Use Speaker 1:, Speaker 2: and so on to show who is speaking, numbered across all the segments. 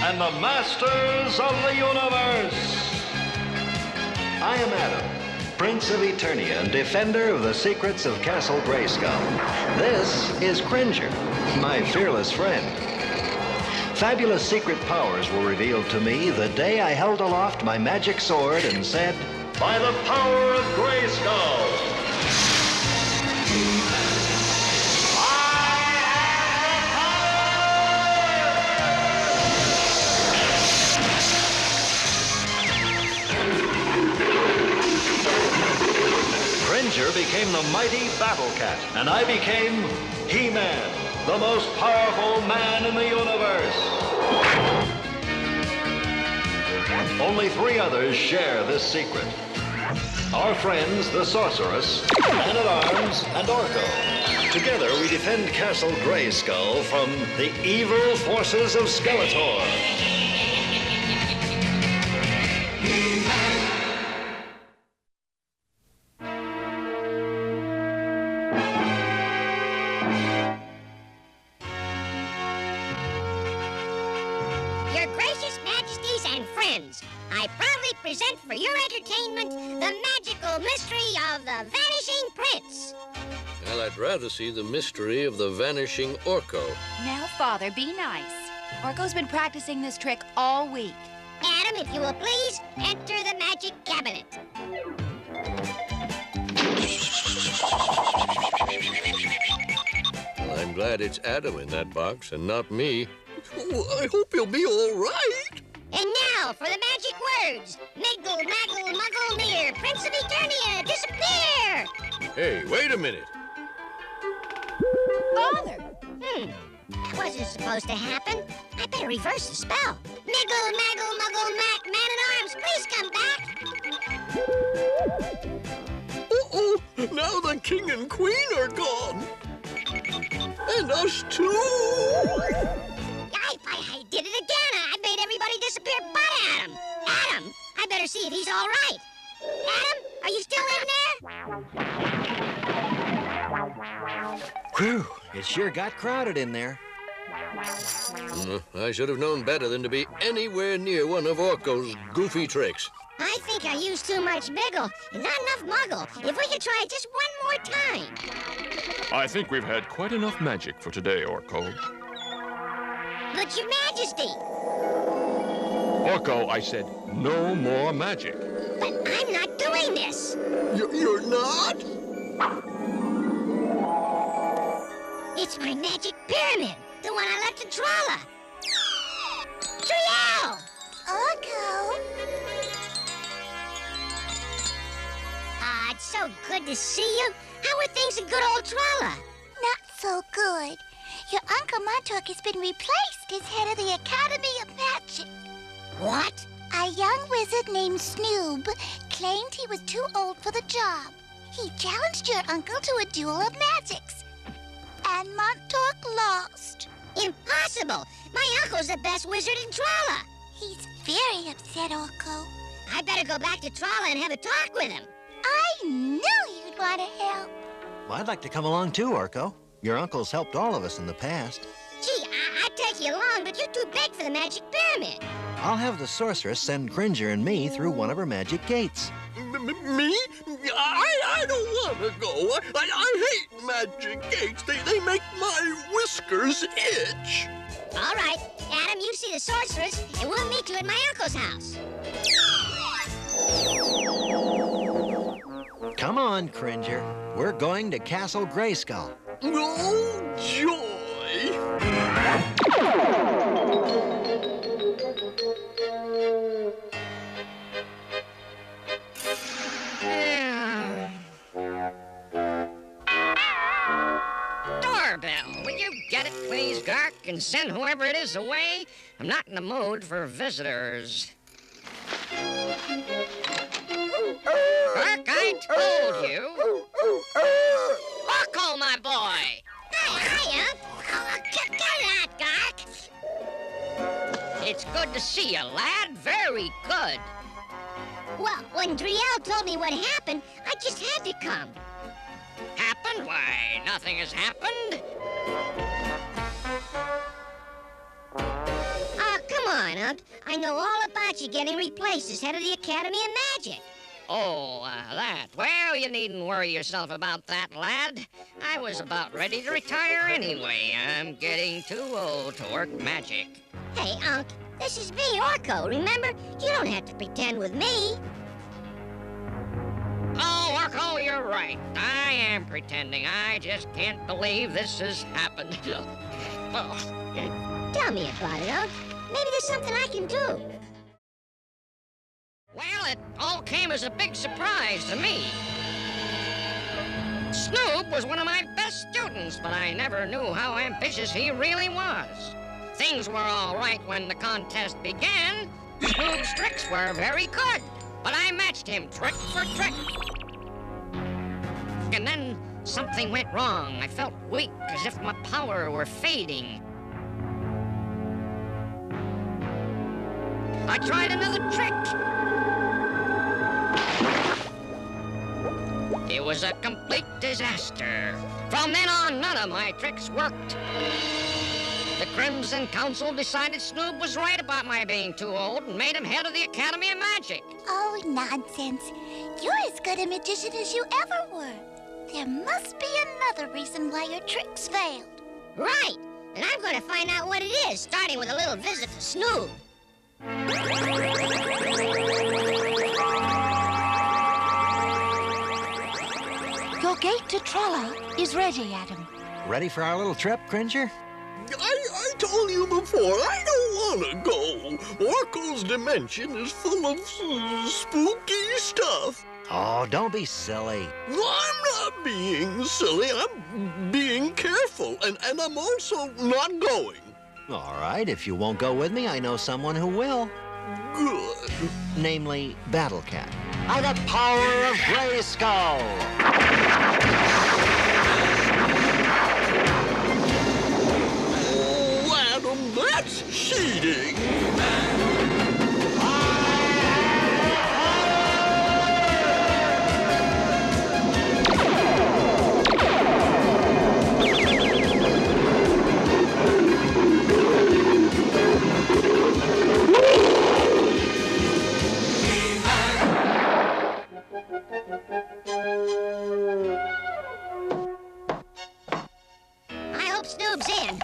Speaker 1: and the masters of the universe. I am Adam, Prince of Eternia and defender of the secrets of Castle Grayskull. This is Cringer, my fearless friend. Fabulous secret powers were revealed to me the day I held aloft my magic sword and said, "By the power of Grayskull, Cringer became the mighty Battle Cat, and I became He-Man, the most powerful man in the universe. Only 3 others share this secret. Our friends, the Sorceress, Man-at-Arms, and Orko. Together, we defend Castle Grayskull from the evil forces of Skeletor.
Speaker 2: Your gracious majesties and friends, I proudly present for your entertainment the magical mystery of the Vanishing Prince.
Speaker 3: Well, I'd rather see the mystery of the vanishing Orko.
Speaker 4: Now, Father, be nice. Orko's been practicing this trick all week.
Speaker 2: Adam, if you will please, enter the magic cabinet.
Speaker 3: Well, I'm glad it's Adam in that box and not me. Oh, I hope he'll be all right.
Speaker 2: And now for the magic words. Miggle, maggle, muggle, near. Prince of Eternia, disappear!
Speaker 3: Hey, wait a minute.
Speaker 4: Father!
Speaker 2: That wasn't supposed to happen. I better reverse the spell. Miggle, maggle, muggle, mac, man-at-arms, please come back.
Speaker 3: Uh-oh, now the king and queen are gone. And us too.
Speaker 2: I did it again. I made everybody disappear but Adam. Adam, I better see if he's all right. Adam, are you still in there?
Speaker 1: Whew, it sure got crowded in there.
Speaker 3: I should have known better than to be anywhere near one of Orko's goofy tricks.
Speaker 2: I think I used too much Miggle and not enough Muggle. If we could try it just one more time.
Speaker 5: I think we've had quite enough magic for today, Orko.
Speaker 2: But Your Majesty.
Speaker 5: Orko, I said no more magic.
Speaker 2: But I'm not doing this.
Speaker 3: You're not?
Speaker 2: It's my magic pyramid, the one I left to Trolla. Triel! Orko. It's so good to see you. How are things in good old Trolla?
Speaker 6: Not so good. Your Uncle Montauk has been replaced as head of the Academy of Magic.
Speaker 2: What?
Speaker 6: A young wizard named Snoob claimed he was too old for the job. He challenged your uncle to a duel of magics. And Montauk lost.
Speaker 2: Impossible! My uncle's the best wizard in Trolla.
Speaker 6: He's very upset, Orko.
Speaker 2: I better go back to Trolla and have a talk with him.
Speaker 6: I knew you'd want to help.
Speaker 1: Well, I'd like to come along too, Orko. Your uncle's helped all of us in the past.
Speaker 2: Gee, I'd take you along, but you're too big for the magic pyramid.
Speaker 1: I'll have the Sorceress send Cringer and me through one of her magic gates.
Speaker 3: Me? I don't want to go. I hate magic gates. They make my whiskers itch.
Speaker 2: All right, Adam, you see the Sorceress, and we'll meet you at my uncle's house.
Speaker 1: Come on, Cringer. We're going to Castle Grayskull.
Speaker 3: Oh, joy!
Speaker 7: Doorbell, will you get it, please, Gark, and send whoever it is away? I'm not in the mood for visitors. Gark, I told you. Orko, my boy!
Speaker 2: Hiya! Get out, Gark!
Speaker 7: It's good to see you, lad. Very good.
Speaker 2: Well, when Triel told me what happened, I just had to come.
Speaker 7: Happened? Why, nothing has happened.
Speaker 2: Come on, Unc. I know all about you getting replaced as head of the Academy of Magic.
Speaker 7: Oh, that. Well, you needn't worry yourself about that, lad. I was about ready to retire anyway. I'm getting too old to work magic.
Speaker 2: Hey, Unc, this is me, Orko, remember? You don't have to pretend with me.
Speaker 7: Oh, Orko, you're right. I am pretending. I just can't believe this has happened. Oh.
Speaker 2: Tell me about it, Unc. Maybe there's something I can do.
Speaker 7: Well, it all came as a big surprise to me. Snoop was one of my best students, but I never knew how ambitious he really was. Things were all right when the contest began. Snoop's tricks were very good, but I matched him trick for trick. And then something went wrong. I felt weak, as if my power were fading. I tried another trick. It was a complete disaster. From then on, none of my tricks worked. The Crimson Council decided Snoop was right about my being too old and made him head of the Academy of Magic.
Speaker 6: Oh, nonsense. You're as good a magician as you ever were. There must be another reason why your tricks failed.
Speaker 2: Right, and I'm going to find out what it is, starting with a little visit to Snoop.
Speaker 8: Your gate to Trolla is ready, Adam.
Speaker 1: Ready for our little trip, Cringer?
Speaker 3: I told you before, I don't want to go. Orko's dimension is full of spooky stuff.
Speaker 1: Oh, don't be silly.
Speaker 3: I'm not being silly. I'm being careful, and I'm also not going.
Speaker 1: All right, if you won't go with me, I know someone who will.
Speaker 3: Good.
Speaker 1: Namely, Battle Cat. By the power of Grayskull!
Speaker 3: Oh, Adam, that's cheating.
Speaker 2: I hope Snoop's in.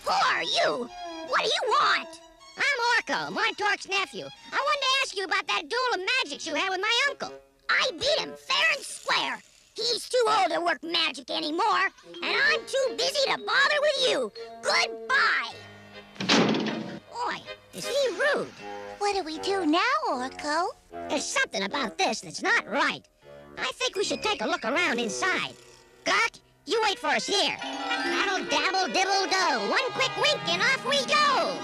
Speaker 2: Who are you? What do you want? I'm Orko, Montauk's nephew. I wanted to ask you about that duel of magics you had with my uncle. I beat him fair and square. He's too old to work magic anymore, and I'm too busy to bother with you. Goodbye. Boy, is he rude.
Speaker 6: What do we do now, Orko?
Speaker 2: There's something about this that's not right. I think we should take a look around inside. Gawk, you wait for us here. That'll dabble dibble do. One quick wink and off we go.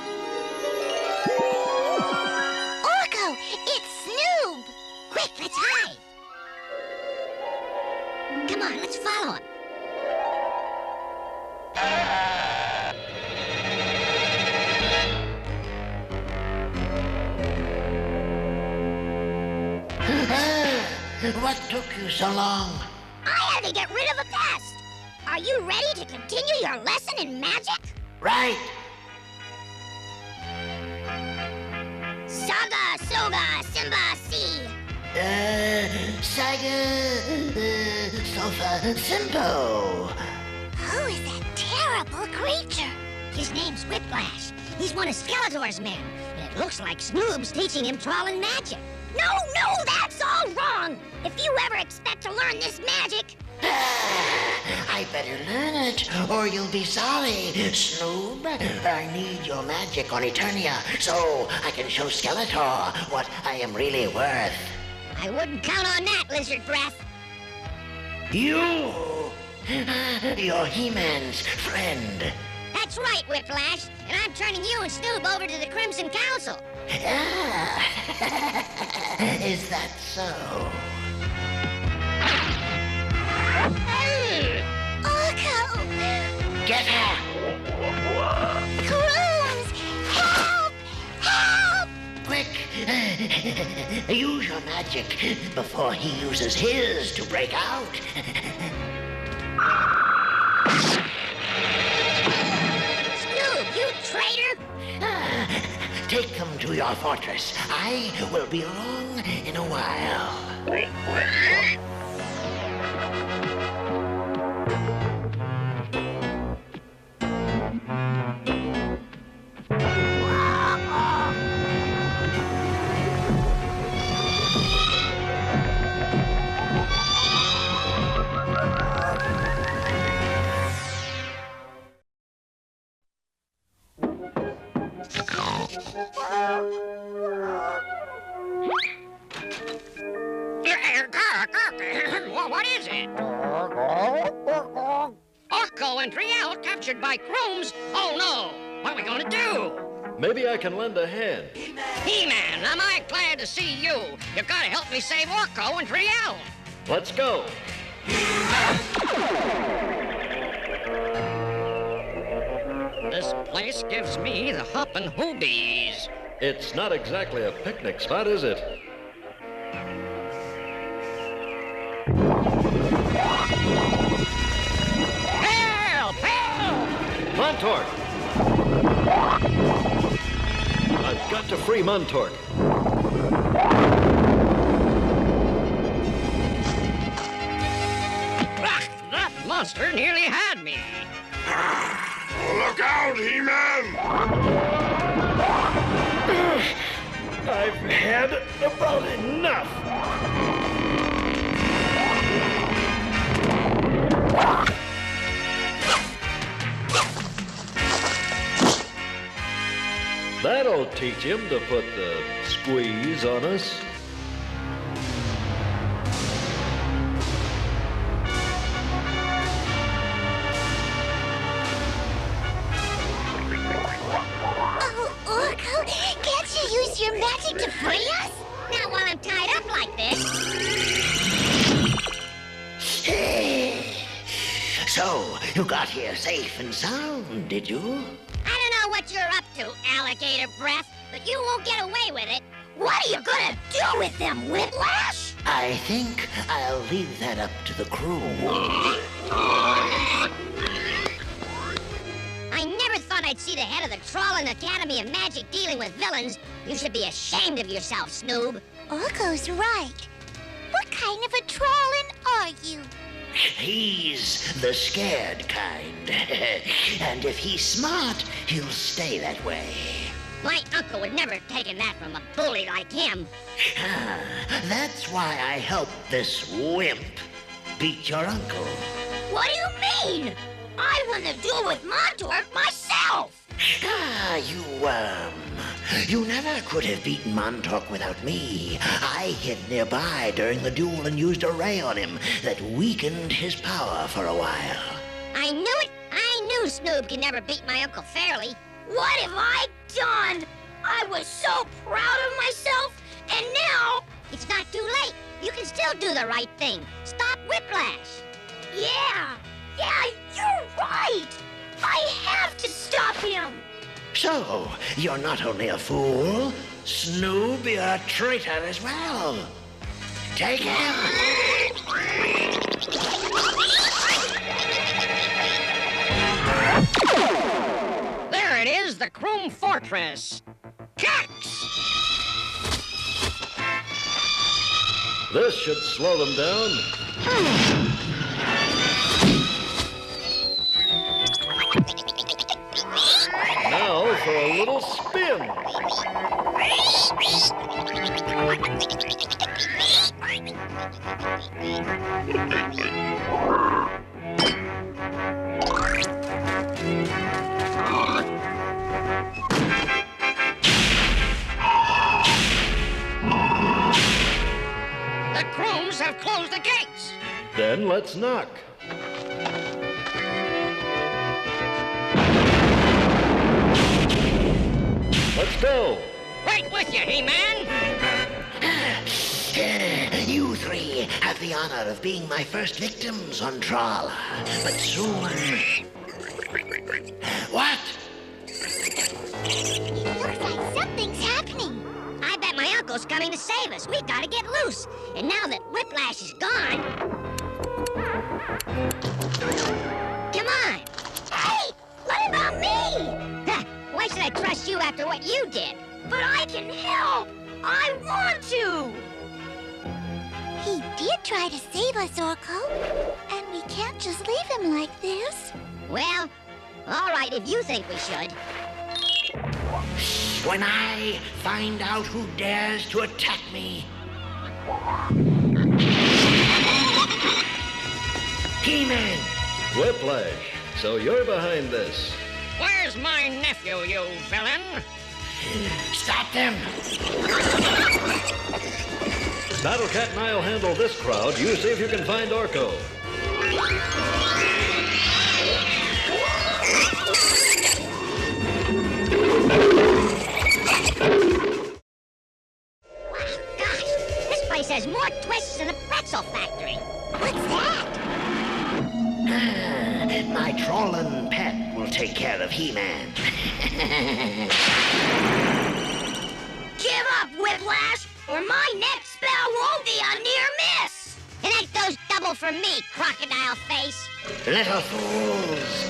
Speaker 6: Orko, it's Snoop!
Speaker 2: Quick, let's hide. Come on, let's follow him.
Speaker 9: What took you so long?
Speaker 2: I had to get rid of a pest. Are you ready to continue your lesson in magic?
Speaker 9: Right.
Speaker 2: Saga, Soga, Simba, Si.
Speaker 9: Saga, Sofa, Simpo.
Speaker 6: Who is that terrible creature?
Speaker 2: His name's Whiplash. He's one of Skeletor's men. And it looks like Snoop's teaching him Trollan magic. No, that's all wrong. If you ever expect to learn this magic...
Speaker 9: I better learn it, or you'll be sorry, Snoop. I need your magic on Eternia, so I can show Skeletor what I am really worth.
Speaker 2: I wouldn't count on that, Lizard Breath.
Speaker 9: You! You're He-Man's friend.
Speaker 2: That's right, Whiplash. And I'm turning you and Snoop over to the Crimson Council.
Speaker 9: Is that so?
Speaker 6: Orko!
Speaker 9: Get her!
Speaker 6: Croons! Help! Help!
Speaker 9: Quick! Use your magic before he uses his to break out.
Speaker 2: Snoop, you traitor!
Speaker 9: your fortress. I will be along in a while.
Speaker 7: What is it? Orko and Triel captured by Crooms? Oh no! What are we gonna do?
Speaker 1: Maybe I can lend a hand.
Speaker 7: He-Man, am I glad to see you. You gotta help me save Orko and Triel.
Speaker 1: Let's go.
Speaker 7: This place gives me the hoppin' hoobies.
Speaker 1: It's not exactly a picnic spot, is it?
Speaker 7: Help! Help!
Speaker 1: Montork! I've got to free Montork.
Speaker 7: That monster nearly had me.
Speaker 3: Look out, He-Man!
Speaker 1: I've had about enough. That'll teach him to put the squeeze on us.
Speaker 6: Oh, Orko, can't you use your magic to free us?
Speaker 2: Not while I'm tied up like this.
Speaker 9: So, you got here safe and sound, did you?
Speaker 2: I don't know what you're up to, alligator breath, but you won't get away with it. What are you gonna do with them, Whiplash?
Speaker 9: I think I'll leave that up to the crew.
Speaker 2: I never thought I'd see the head of the Trolla Academy of Magic dealing with villains. You should be ashamed of yourself, Snoob.
Speaker 6: Orko's right. What kind of a Trollin are you?
Speaker 9: He's the scared kind. And if he's smart, he'll stay that way.
Speaker 2: My uncle would never have taken that from a bully like him.
Speaker 9: That's why I helped this wimp beat your uncle.
Speaker 2: What do you mean? I won the duel with Montork myself.
Speaker 9: You worm. You never could have beaten Montork without me. I hid nearby during the duel and used a ray on him that weakened his power for a while.
Speaker 2: I knew it. I knew Snoob could never beat my uncle fairly. What have I done? I was so proud of myself, and now it's not too late. You can still do the right thing. Stop Whiplash. Yeah, you're right. I have to stop him.
Speaker 9: So, you're not only a fool, Snoob, you're a traitor as well. Take him!
Speaker 7: There it is, the Croom Fortress. Jax!
Speaker 1: This should slow them down. Now for a little spin.
Speaker 7: The Crooms have closed the gates.
Speaker 1: Then let's knock. Let's go.
Speaker 7: Right with you, He-Man.
Speaker 9: You three have the honor of being my first victims on Trolla. But soon... What?
Speaker 6: It looks like something's happening.
Speaker 2: I bet my uncle's coming to save us. We gotta get loose. And now that Whiplash is gone... Come on. Hey, what about me? Why should I trust you after what you did? But I can help! I want to!
Speaker 6: He did try to save us, Orko. And we can't just leave him like this.
Speaker 2: Well, all right, if you think we should.
Speaker 9: When I find out who dares to attack me. He-Man!
Speaker 1: Whiplash, so you're behind this.
Speaker 7: Where's my nephew, you villain?
Speaker 9: Stop them!
Speaker 1: Battlecat and I'll handle this crowd. You see if you can find Orko.
Speaker 2: Gosh, this place has more twists than a pretzel factory. What's that?
Speaker 9: My Trollan pet will take care of He-Man.
Speaker 2: Give up, Whiplash, or my next spell won't be a near miss. And that goes double for me, crocodile face.
Speaker 9: Little fools!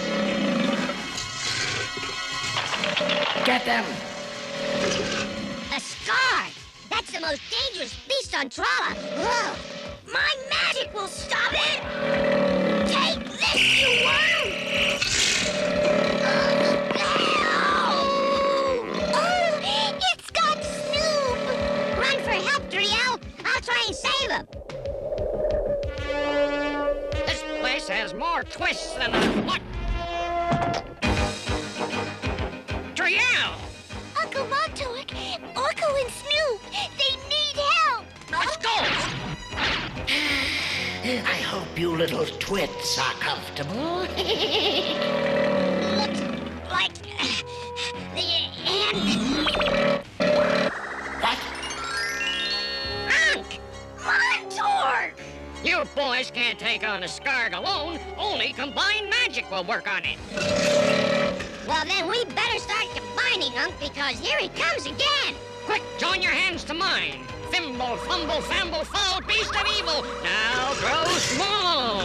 Speaker 9: Get them!
Speaker 2: A scar! That's the most dangerous beast on Trolla. Whoa! My magic will stop it! Take this, you worm!
Speaker 6: Oh, it's got Snoop!
Speaker 2: Run for help, Driel! I'll try and save him!
Speaker 7: This place has more twists than a what? Triel!
Speaker 6: Uncle Montork, Orko and Snoop, they need help!
Speaker 7: Let's go!
Speaker 9: I hope you little twits are comfortable.
Speaker 2: Looks like the end.
Speaker 9: What?
Speaker 2: Unk! Montork!
Speaker 7: You boys can't take on a Scarg alone. Only combined magic will work on it.
Speaker 2: Well, then we better start combining, Unk, because here he comes again.
Speaker 7: Quick, join your hands to mine. Thimble, fumble, famble, foul, beast of evil. Now grow small.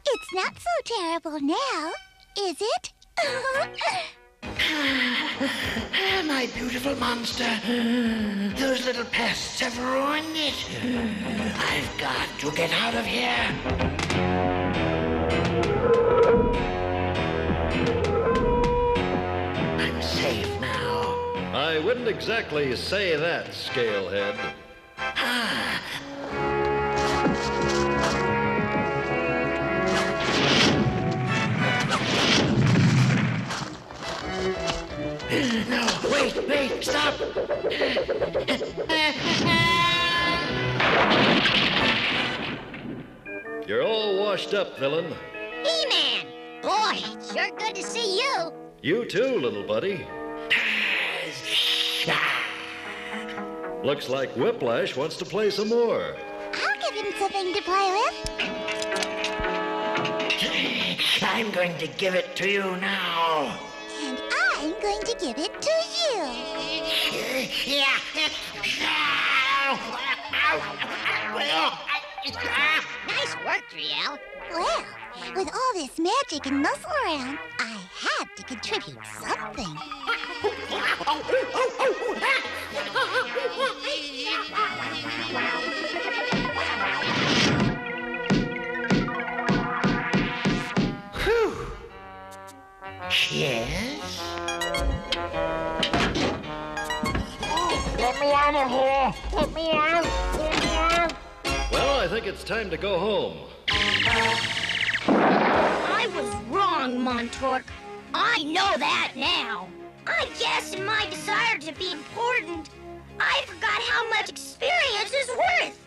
Speaker 6: It's not so terrible now, is it?
Speaker 9: My beautiful monster. Those little pests have ruined it. I've got to get out of here. I'm safe now.
Speaker 1: I wouldn't exactly say that, Scalehead.
Speaker 9: No, wait, stop!
Speaker 1: You're all washed up, villain.
Speaker 2: He-Man! Boy, it's sure good to see you.
Speaker 1: You too, little buddy. Looks like Whiplash wants to play some more.
Speaker 6: I'll give him something to play with.
Speaker 9: I'm going to give it to you now.
Speaker 6: And I'm going to give it to you.
Speaker 2: Nice work, Driel.
Speaker 6: Well, with all this magic and muscle around, I had to contribute something.
Speaker 9: Whew. Yes?
Speaker 6: Let me out of here! Let me out! Let me out!
Speaker 1: Well, I think it's time to go home.
Speaker 2: I was wrong, Montork. I know that now. I guess in my desire to be important, I forgot how much experience is worth.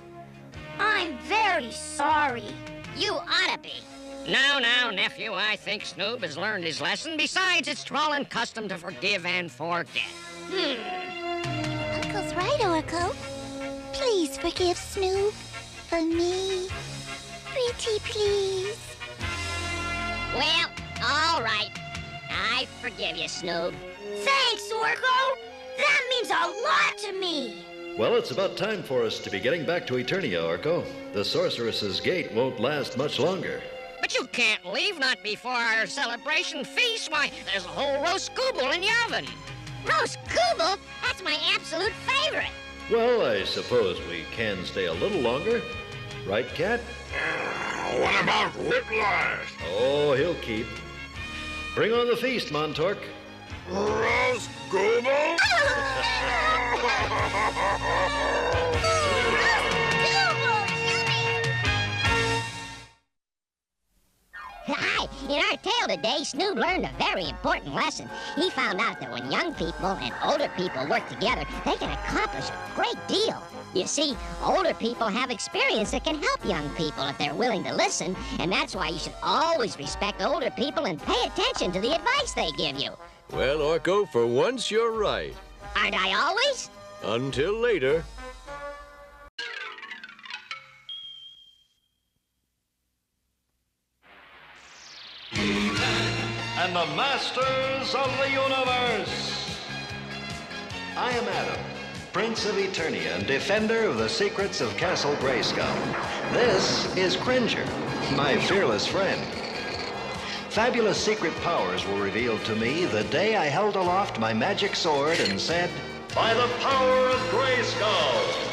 Speaker 2: I'm very sorry. You ought to be.
Speaker 7: Now, nephew, I think Snoop has learned his lesson. Besides, it's Trollan custom to forgive and forget.
Speaker 6: Uncle's right, Orko. Please forgive Snoop. For me. Pretty please.
Speaker 2: Well, all right. I forgive you, Snoop. Thanks, Orko. That means a lot to me.
Speaker 1: Well, it's about time for us to be getting back to Eternia, Orko. The Sorceress's gate won't last much longer.
Speaker 7: But you can't leave, not before our celebration feast. Why, there's a whole roast goobel in the oven.
Speaker 2: Roast goobel? That's my absolute favorite.
Speaker 1: Well, I suppose we can stay a little longer. Right, Cat?
Speaker 3: What about Whiplash?
Speaker 1: Oh, he'll keep. Bring on the feast, Montauk.
Speaker 3: Roast Google?
Speaker 2: Hi, in our tale today, Snoob learned a very important lesson. He found out that when young people and older people work together, they can accomplish a great deal. You see, older people have experience that can help young people if they're willing to listen, and that's why you should always respect older people and pay attention to the advice they give you.
Speaker 3: Well, Orko, for once you're right.
Speaker 2: Aren't I always?
Speaker 3: Until later.
Speaker 1: And the Masters of the Universe. I am Adam, Prince of Eternia and defender of the secrets of Castle Grayskull. This is Cringer, my fearless friend. Fabulous secret powers were revealed to me the day I held aloft my magic sword and said, "By the power of Grayskull!"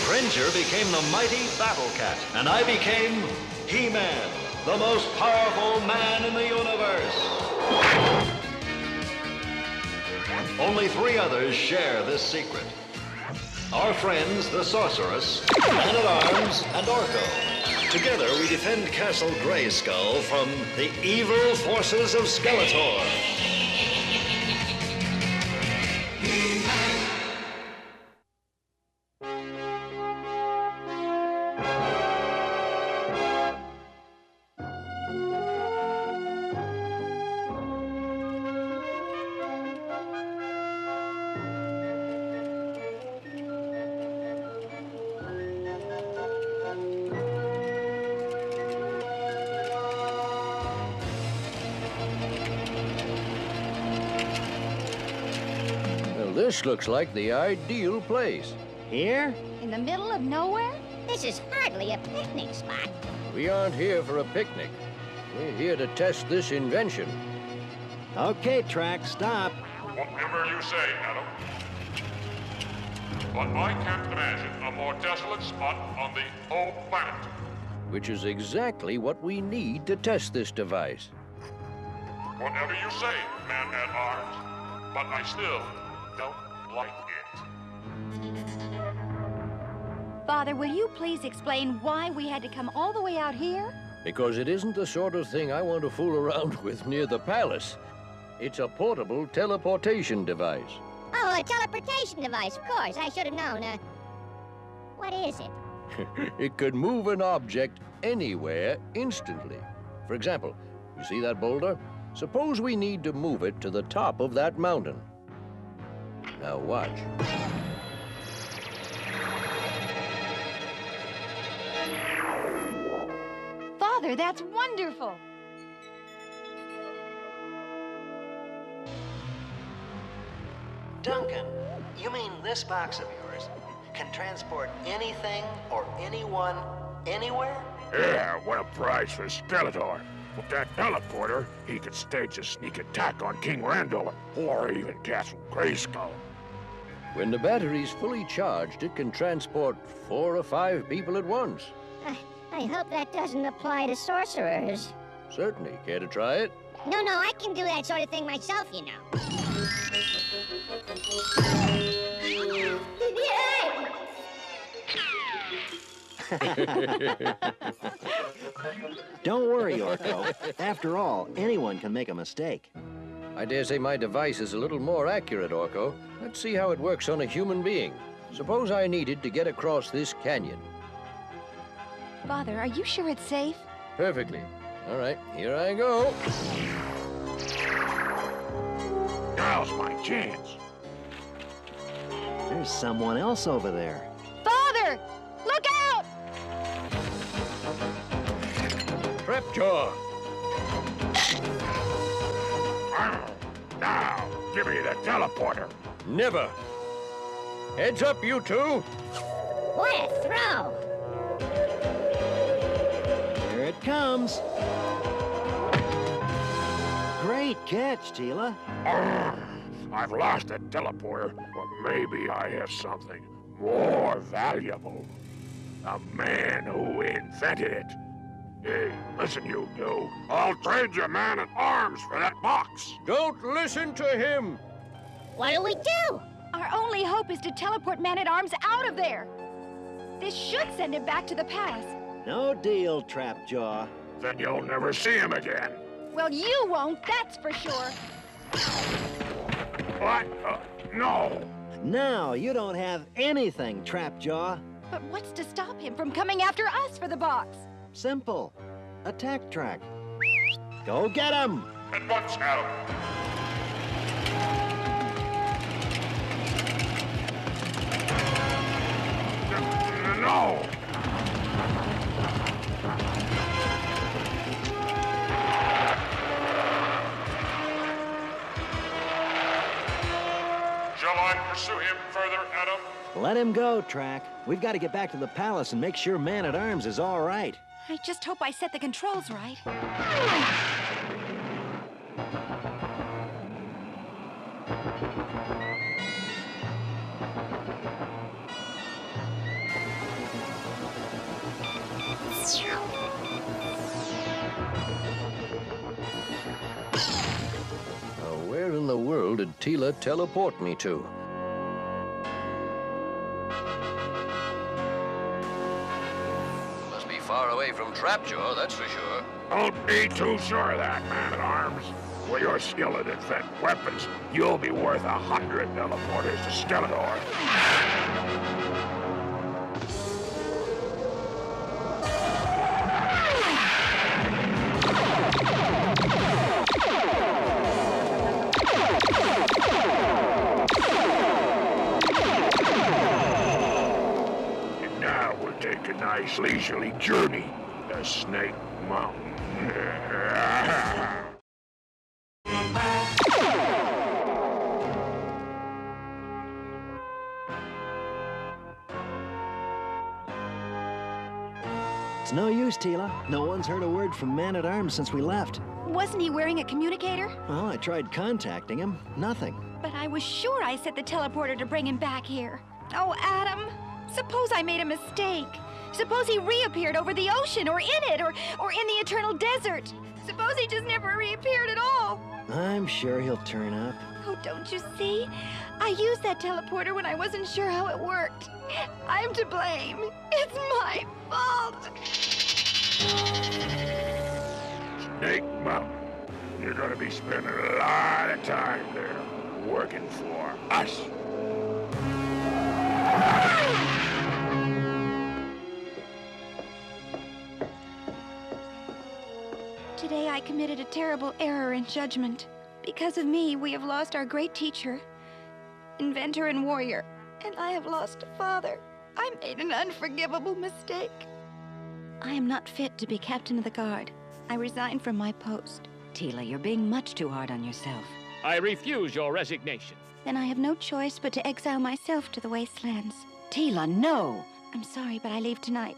Speaker 1: Cringer became the mighty Battle Cat, and I became He-Man, the most powerful man in the universe. Only 3 others share this secret. Our friends, the Sorceress, Man-at-Arms, and Orko. Together, we defend Castle Grayskull from the evil forces of Skeletor.
Speaker 10: This looks like the ideal place.
Speaker 8: Here? In the middle of nowhere?
Speaker 2: This is hardly a picnic spot.
Speaker 10: We aren't here for a picnic. We're here to test this invention.
Speaker 11: Okay, Track, stop.
Speaker 12: Whatever you say, Adam. But I can't imagine a more desolate spot on the whole planet.
Speaker 10: Which is exactly what we need to test this device.
Speaker 12: Whatever you say, Man-at-Arms. But I still don't like it.
Speaker 4: Father, will you please explain why we had to come all the way out here?
Speaker 10: Because it isn't the sort of thing I want to fool around with near the palace. It's a portable teleportation device.
Speaker 2: Oh, a teleportation device, of course. I should have known. What is it?
Speaker 10: It could move an object anywhere instantly. For example, you see that boulder? Suppose we need to move it to the top of that mountain. Now watch.
Speaker 4: Father, that's wonderful.
Speaker 11: Duncan, you mean this box of yours can transport anything or anyone anywhere?
Speaker 12: Yeah, what a prize for Skeletor. With that teleporter, he could stage a sneak attack on King Randor, or even Castle Grayskull.
Speaker 10: When the battery's fully charged, it can transport 4 or 5 people at once.
Speaker 2: I hope that doesn't apply to sorcerers.
Speaker 10: Certainly. Care to try it?
Speaker 2: No, I can do that sort of thing myself, you know.
Speaker 11: Don't worry, Orko. After all, anyone can make a mistake.
Speaker 10: I dare say my device is a little more accurate, Orko. Let's see how it works on a human being. Suppose I needed to get across this canyon.
Speaker 4: Father, are you sure it's safe?
Speaker 10: Perfectly. All right, here I go.
Speaker 12: Now's my chance.
Speaker 11: There's someone else over there.
Speaker 4: Father!
Speaker 10: Trapjaw!
Speaker 12: Now, give me the teleporter.
Speaker 10: Never! Heads up, you two!
Speaker 2: What a throw!
Speaker 11: Here it comes. Great catch, Teela.
Speaker 12: I've lost the teleporter, but maybe I have something more valuable. The man who invented it. Hey, listen, you two. I'll trade you man-at-arms for that box.
Speaker 10: Don't listen to him!
Speaker 2: What do we do?
Speaker 4: Our only hope is to teleport Man-at-Arms out of there. This should send him back to the past.
Speaker 11: No deal, Trapjaw.
Speaker 12: Then you'll never see him again.
Speaker 4: Well, you won't, that's for sure.
Speaker 12: What? No.
Speaker 11: Now you don't have anything, Trapjaw.
Speaker 4: But what's to stop him from coming after us for the box?
Speaker 11: Simple. Attack track. Go get him!
Speaker 12: At once, Adam. No! Shall I pursue him further, Adam?
Speaker 11: Let him go, Track. We've got to get back to the palace and make sure Man-at-Arms is all right.
Speaker 4: I just hope I set the controls right.
Speaker 10: Now, where in the world did Teela teleport me to? Must be far away from Trapjaw, that's for sure.
Speaker 12: Don't be too sure of that, man-at-arms. With your skill at invent weapons, you'll be worth 100 teleporters to Skeletor. And now we'll take a nice leisurely journey to Snake Mountain.
Speaker 11: It's no use, Teela. No one's heard a word from Man-at-Arms since we left.
Speaker 4: Wasn't he wearing a communicator?
Speaker 11: Well, I tried contacting him. Nothing.
Speaker 4: But I was sure I set the teleporter to bring him back here. Oh, Adam, suppose I made a mistake. Suppose he reappeared over the ocean, or in it, or in the eternal desert. Suppose he just never reappeared at all.
Speaker 11: I'm sure he'll turn up.
Speaker 4: Oh, don't you see? I used that teleporter when I wasn't sure how it worked. I'm to blame. It's my fault.
Speaker 12: Snake Mountain. You're gonna be spending a lot of time there, working for us.
Speaker 4: Today I committed a terrible error in judgment. Because of me, we have lost our great teacher, inventor and warrior, and I have lost a father. I made an unforgivable mistake. I am not fit to be captain of the guard. I resign from my post.
Speaker 13: Teela, you're being much too hard on yourself.
Speaker 14: I refuse your resignation.
Speaker 4: Then I have no choice but to exile myself to the wastelands.
Speaker 13: Teela, no!
Speaker 4: I'm sorry, but I leave tonight.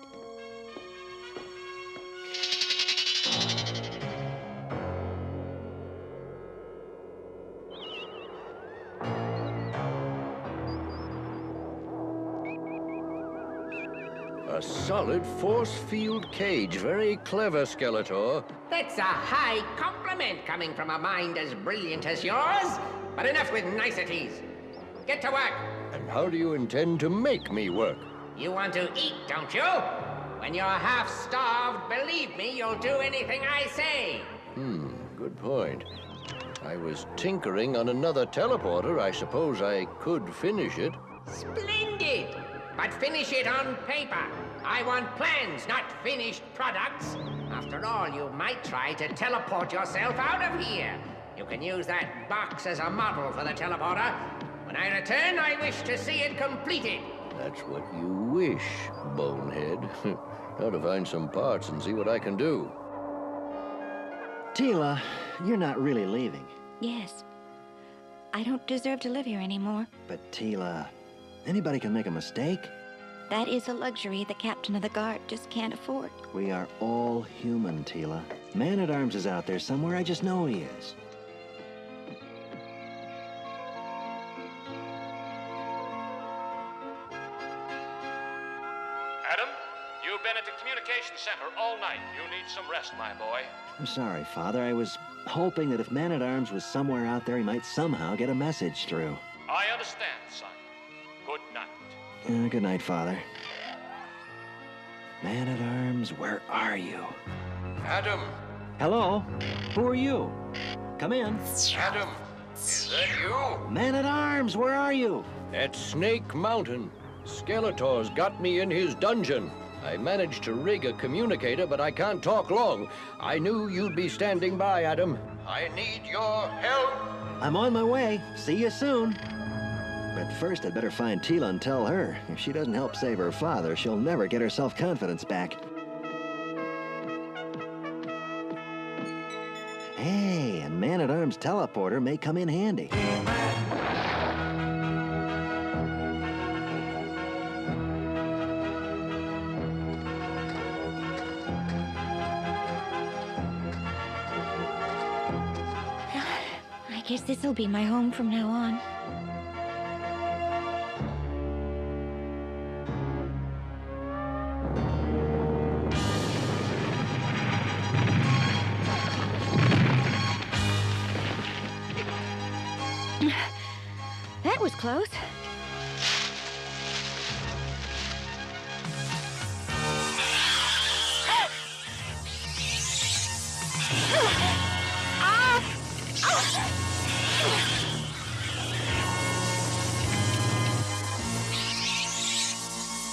Speaker 10: A solid force field cage. Very clever, Skeletor.
Speaker 15: That's a high compliment coming from a mind as brilliant as yours. But enough with niceties. Get to work.
Speaker 10: And how do you intend to make me work?
Speaker 15: You want to eat, don't you? When you're half starved, believe me, you'll do anything I say.
Speaker 10: Good point. I was tinkering on another teleporter. I suppose I could finish it.
Speaker 15: Splendid! But finish it on paper. I want plans, not finished products. After all, you might try to teleport yourself out of here. You can use that box as a model for the teleporter. When I return, I wish to see it completed.
Speaker 10: That's what you wish, bonehead. Now to find some parts and see what I can do.
Speaker 11: Teela, you're not really leaving.
Speaker 4: Yes. I don't deserve to live here anymore.
Speaker 11: But Teela, anybody can make a mistake.
Speaker 4: That is a luxury the captain of the guard just can't afford.
Speaker 11: We are all human, Teela. Man-at-Arms is out there somewhere. I just know he is.
Speaker 14: Adam, you've been at the communication center all night. You need some rest, my boy.
Speaker 11: I'm sorry, Father. I was hoping that if Man-at-Arms was somewhere out there, he might somehow get a message through.
Speaker 14: I understand, son. Good night.
Speaker 11: Good night, Father. Man-at-Arms, where are you?
Speaker 10: Adam!
Speaker 11: Hello? Who are you? Come in.
Speaker 10: Adam! Is that you?
Speaker 11: Man-at-Arms, where are you?
Speaker 10: At Snake Mountain. Skeletor's got me in his dungeon. I managed to rig a communicator, but I can't talk long. I knew you'd be standing by, Adam. I need your help.
Speaker 11: I'm on my way. See you soon. But first, I'd better find Teela and tell her. If she doesn't help save her father, she'll never get her self-confidence back. Hey, a Man-at-Arms teleporter may come in handy.
Speaker 4: I guess this'll be my home from now on. That was close.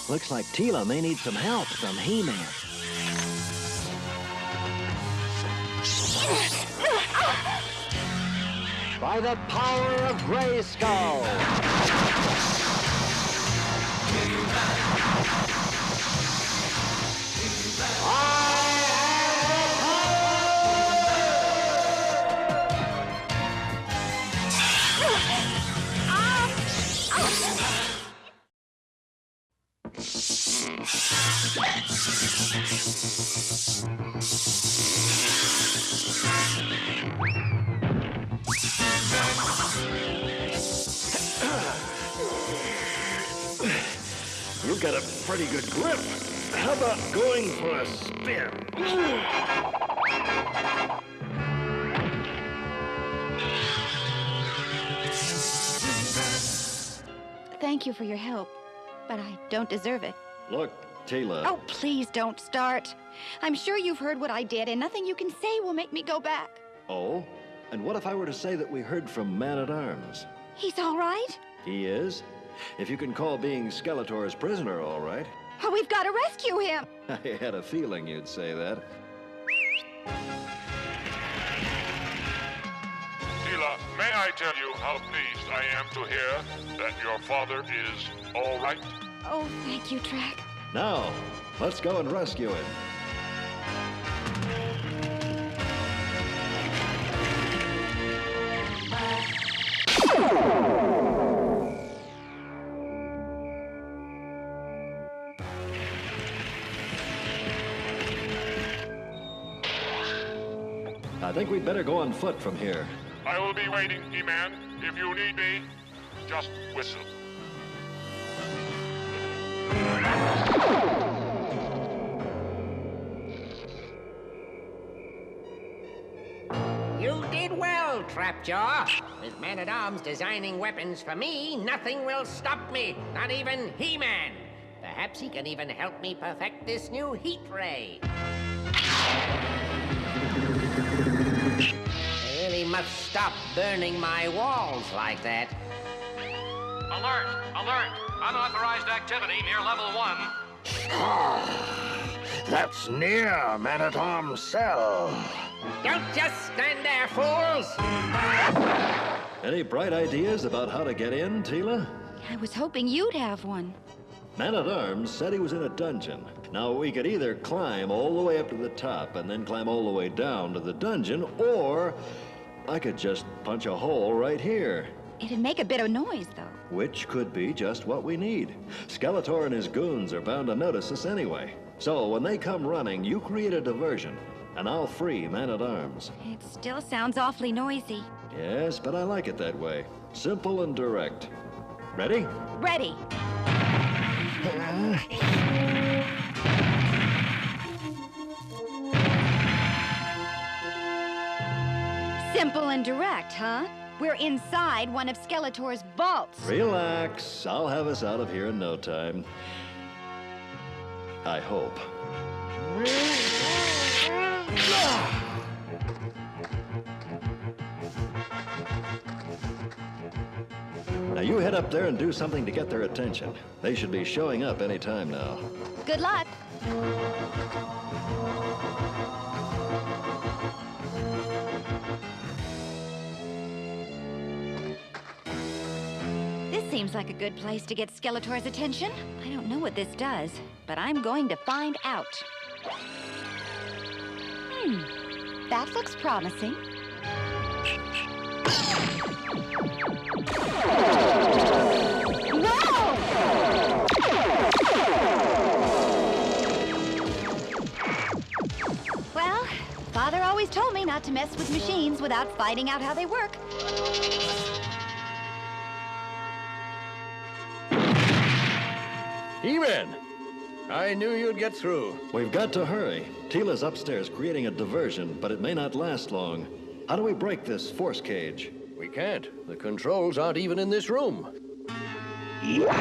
Speaker 11: Looks like Teela may need some help from He-Man. By the power of Grayskull!
Speaker 16: You've got a pretty good grip. How about going for a spin?
Speaker 4: Thank you for your help, but I don't deserve it.
Speaker 11: Look, Teela.
Speaker 4: Oh, please don't start. I'm sure you've heard what I did, and nothing you can say will make me go back.
Speaker 11: Oh? And what if I were to say that we heard from Man-at-Arms?
Speaker 4: He's all right?
Speaker 11: He is? If you can call being Skeletor's prisoner all right.
Speaker 4: Oh, we've got to rescue him.
Speaker 11: I had a feeling you'd say that.
Speaker 12: Teela, may I tell you how pleased I am to hear that your father is all right?
Speaker 4: Oh, thank you, Track.
Speaker 11: Now, let's go and rescue him. I think we'd better go on foot from here.
Speaker 12: I will be waiting, He-Man. If you need me, just whistle.
Speaker 15: You did well, Trapjaw. With Man-at-Arms designing weapons for me, nothing will stop me, not even He-Man. Perhaps he can even help me perfect this new heat ray. I really must stop burning my walls like that.
Speaker 14: Alert! Alert! Unauthorized activity near level 1.
Speaker 16: That's near Man-at-Arms' cell.
Speaker 15: Don't just stand there, fools!
Speaker 11: Any bright ideas about how to get in, Teela?
Speaker 4: I was hoping you'd have one.
Speaker 11: Man-at-Arms said he was in a dungeon. Now, we could either climb all the way up to the top and then climb all the way down to the dungeon, or I could just punch a hole right here.
Speaker 4: It'd make a bit of noise, though.
Speaker 11: Which could be just what we need. Skeletor and his goons are bound to notice us anyway. So, when they come running, you create a diversion, and I'll free Man-at-Arms.
Speaker 4: It still sounds awfully noisy.
Speaker 11: Yes, but I like it that way. Simple and direct. Ready?
Speaker 4: Ready. Simple and direct, huh? We're inside one of Skeletor's vaults.
Speaker 11: Relax. I'll have us out of here in no time. I hope. Now you head up there and do something to get their attention. They should be showing up any time now.
Speaker 4: Good luck. This seems like a good place to get Skeletor's attention. I don't know what this does, but I'm going to find out. That looks promising. No! Well, Father always told me not to mess with machines without finding out how they work.
Speaker 10: He-Man! I knew you'd get through.
Speaker 11: We've got to hurry. Teela's upstairs creating a diversion, but it may not last long. How do we break this force cage?
Speaker 10: We can't. The controls aren't even in this room.
Speaker 11: Well,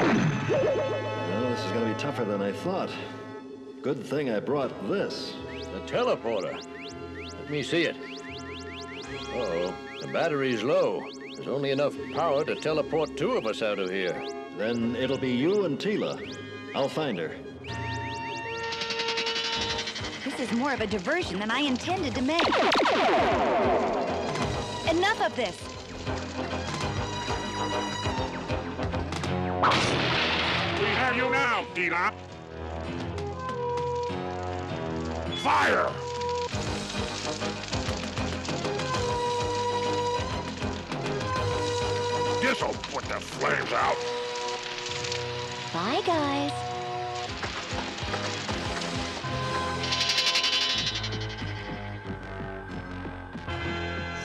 Speaker 11: this is gonna be tougher than I thought. Good thing I brought this.
Speaker 10: The teleporter. Let me see it. Uh-oh, the battery's low. There's only enough power to teleport two of us out of here.
Speaker 11: Then it'll be you and Teela. I'll find her.
Speaker 4: This is more of a diversion than I intended to make. Enough of this.
Speaker 12: We have you now, Teela. Fire! This'll put the flames out.
Speaker 4: Bye, guys.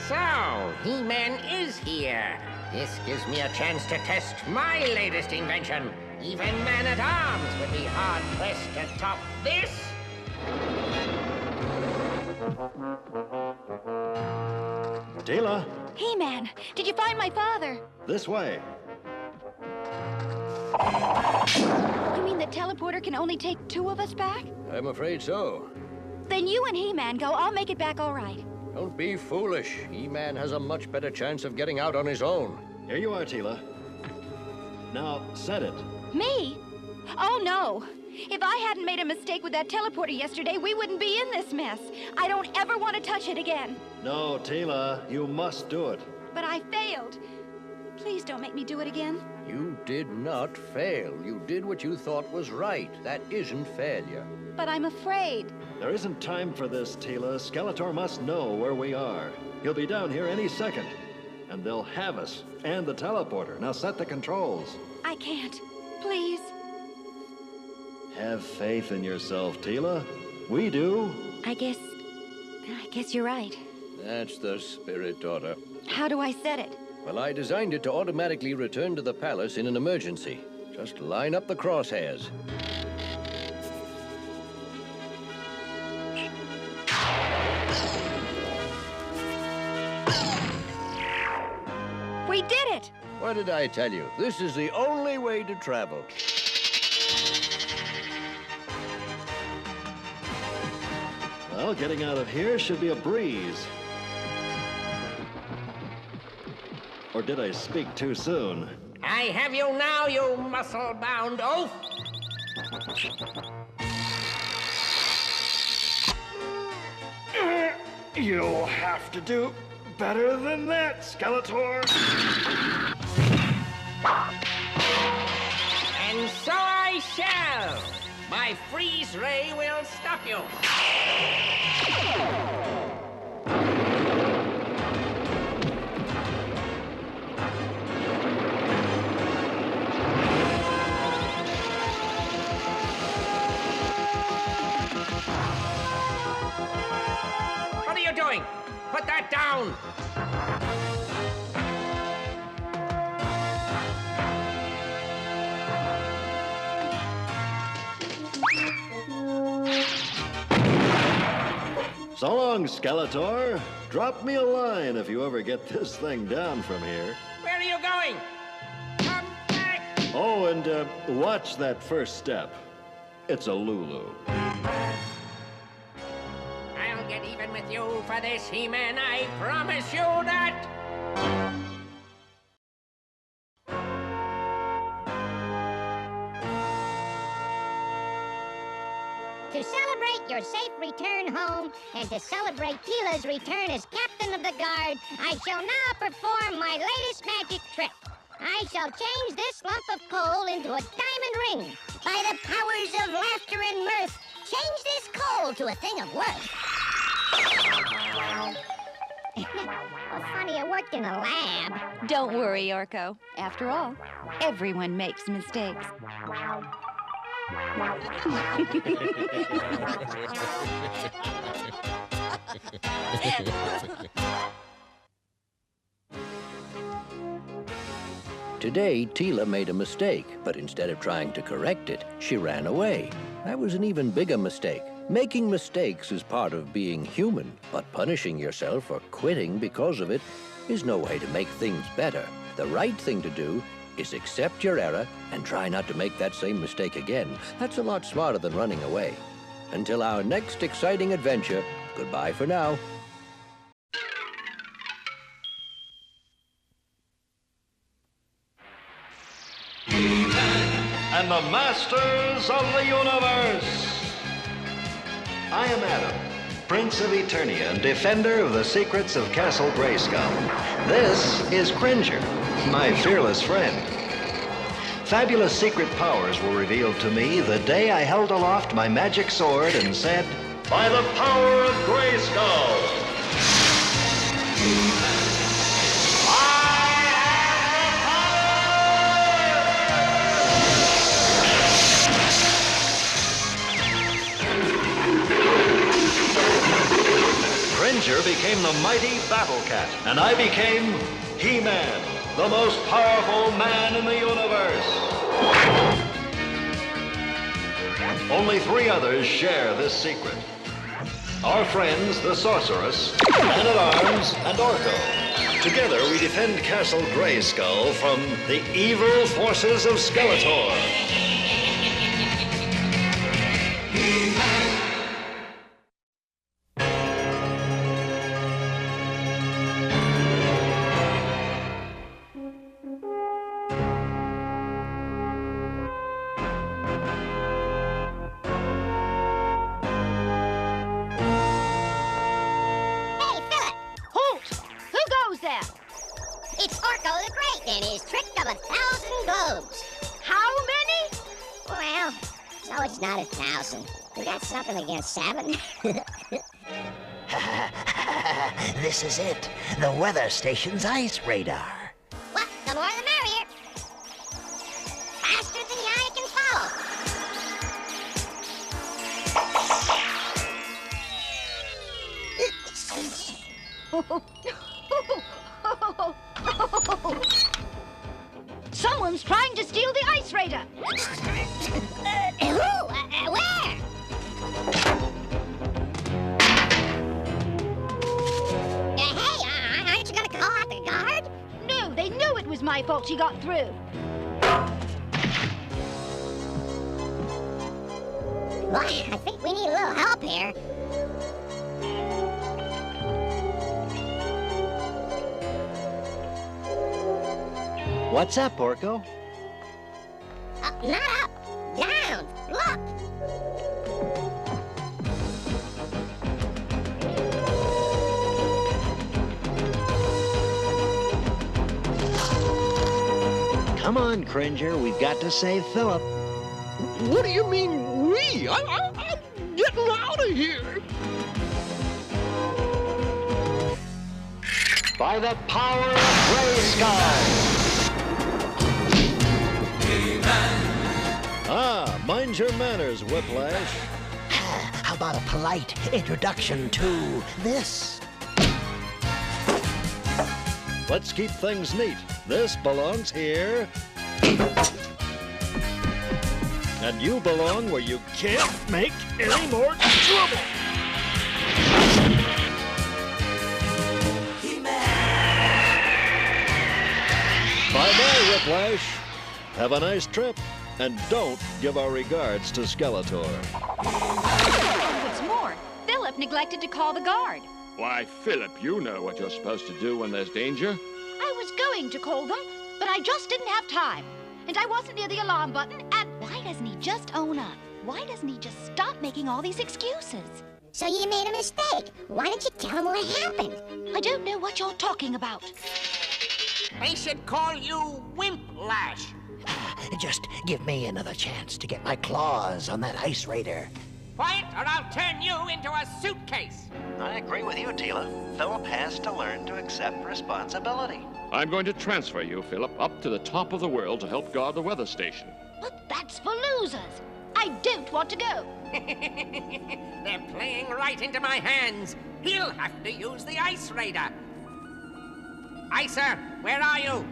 Speaker 15: So, He-Man is here. This gives me a chance to test my latest invention. Even Man-at-Arms would be hard-pressed to top this.
Speaker 11: Teela,
Speaker 4: He-Man, did you find my father?
Speaker 11: this way.
Speaker 4: You mean the teleporter can only take two of us back?
Speaker 10: I'm afraid so.
Speaker 4: Then you and He-Man go. I'll make it back all right.
Speaker 10: Don't be foolish. He-Man has a much better chance of getting out on his own.
Speaker 11: Here you are, Teela. Now, set it.
Speaker 4: Me? Oh, no. If I hadn't made a mistake with that teleporter yesterday, we wouldn't be in this mess. I don't ever want to touch it again.
Speaker 11: No, Teela, you must do it.
Speaker 4: But I failed. Please don't make me do it again.
Speaker 10: You did not fail. You did what you thought was right. That isn't failure.
Speaker 4: But I'm afraid.
Speaker 11: There isn't time for this, Teela. Skeletor must know where we are. He'll be down here any second. And they'll have us, and the teleporter. Now set the controls.
Speaker 4: I can't. Please.
Speaker 11: Have faith in yourself, Teela. We do.
Speaker 4: I guess you're right.
Speaker 10: That's the spirit, daughter.
Speaker 4: How do I set it?
Speaker 10: Well, I designed it to automatically return to the palace in an emergency. Just line up the crosshairs.
Speaker 4: We did it!
Speaker 10: What did I tell you? This is the only way to travel.
Speaker 11: Well, getting out of here should be a breeze. Or did I speak too soon?
Speaker 15: I have you now, you muscle-bound oaf!
Speaker 16: You'll have to do better than that, Skeletor.
Speaker 15: And so I I shall! My freeze ray will stop you! What are you doing? Put that down!
Speaker 11: So long, Skeletor. Drop me a line if you ever get this thing down from here.
Speaker 15: Where are you going? Come back!
Speaker 11: Oh, and watch that first step. It's a Lulu.
Speaker 15: I'll get even with you for this, He-Man. I promise you that!
Speaker 2: To celebrate your safe return home and to celebrate Teela's return as captain of the guard, I shall now perform my latest magic trick. I shall change this lump of coal into a diamond ring. By the powers of laughter and mirth, change this coal to a thing of worth. Well, funny, it worked in a lab.
Speaker 4: Don't worry, Orko. After all, everyone makes mistakes.
Speaker 10: Today, Teela made a mistake, but instead of trying to correct it, she ran away. That was an even bigger mistake. Making mistakes is part of being human, but punishing yourself or quitting because of it is no way to make things better. The right thing to do is accept your error and try not to make that same mistake again. That's a lot smarter than running away. Until our next exciting adventure, goodbye for now.
Speaker 1: And the Masters of the Universe. I am Adam, Prince of Eternia and defender of the secrets of Castle Grayskull. This is Cringer, my fearless friend. Fabulous secret powers were revealed to me the day I held aloft my magic sword and said, "By the power of Grayskull!" Cringer became the mighty Battle Cat, and I became He-Man, the most powerful man in the universe. Only 3 others share this secret. Our friends, the Sorceress, Man-at-Arms, and Orko. Together, we defend Castle Grayskull from the evil forces of Skeletor.
Speaker 2: It's Orko the Great and his trick of 1,000 globes. How many? Well, no, it's not 1,000. We got something against 7.
Speaker 9: This is it. The weather station's ice radar.
Speaker 2: Well, the more the merrier. Faster than the eye can follow.
Speaker 8: Someone's trying to steal the ice raider.
Speaker 2: Who? Where? Hey, aren't you gonna call out the guard?
Speaker 8: No, they knew it was my fault she got through.
Speaker 2: Well, I think we need a little help here.
Speaker 1: What's up, Orko?
Speaker 2: Not up, down, look.
Speaker 1: Come on, Cringer, we've got to save Philip.
Speaker 3: What do you mean, we? I'm getting out of here.
Speaker 1: By the power of Grayskull!
Speaker 11: Ah, mind your manners, Whiplash.
Speaker 9: How about a polite introduction to this?
Speaker 11: Let's keep things neat. This belongs here. And you belong where you can't make any more trouble. Bye-bye, Whiplash. Have a nice trip. And don't give our regards to Skeletor.
Speaker 4: What's more, Philip neglected to call the guard.
Speaker 5: Why, Philip, you know what you're supposed to do when there's danger.
Speaker 8: I was going to call them, but I just didn't have time. And I wasn't near the alarm button, and why doesn't he just own up? Why doesn't he just stop making all these excuses?
Speaker 2: So you made a mistake. Why didn't you tell him what happened?
Speaker 8: I don't know what you're talking about.
Speaker 15: They should call you Wimplash.
Speaker 9: Just give me another chance to get my claws on that ice raider.
Speaker 15: Quiet, or I'll turn you into a suitcase.
Speaker 1: I agree with you, Teela. Philip has to learn to accept responsibility.
Speaker 5: I'm going to transfer you, Philip, up to the top of the world to help guard the weather station.
Speaker 8: But that's for losers. I don't want to go.
Speaker 15: They're playing right into my hands. He'll have to use the ice raider. Icer, where are you?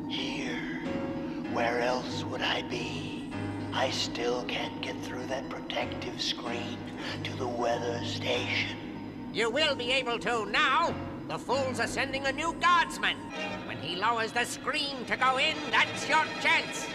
Speaker 9: Here. Where else would I be? I still can't get through that protective screen to the weather station.
Speaker 15: You will be able to now. The fools are sending a new guardsman. When he lowers the screen to go in, that's your chance.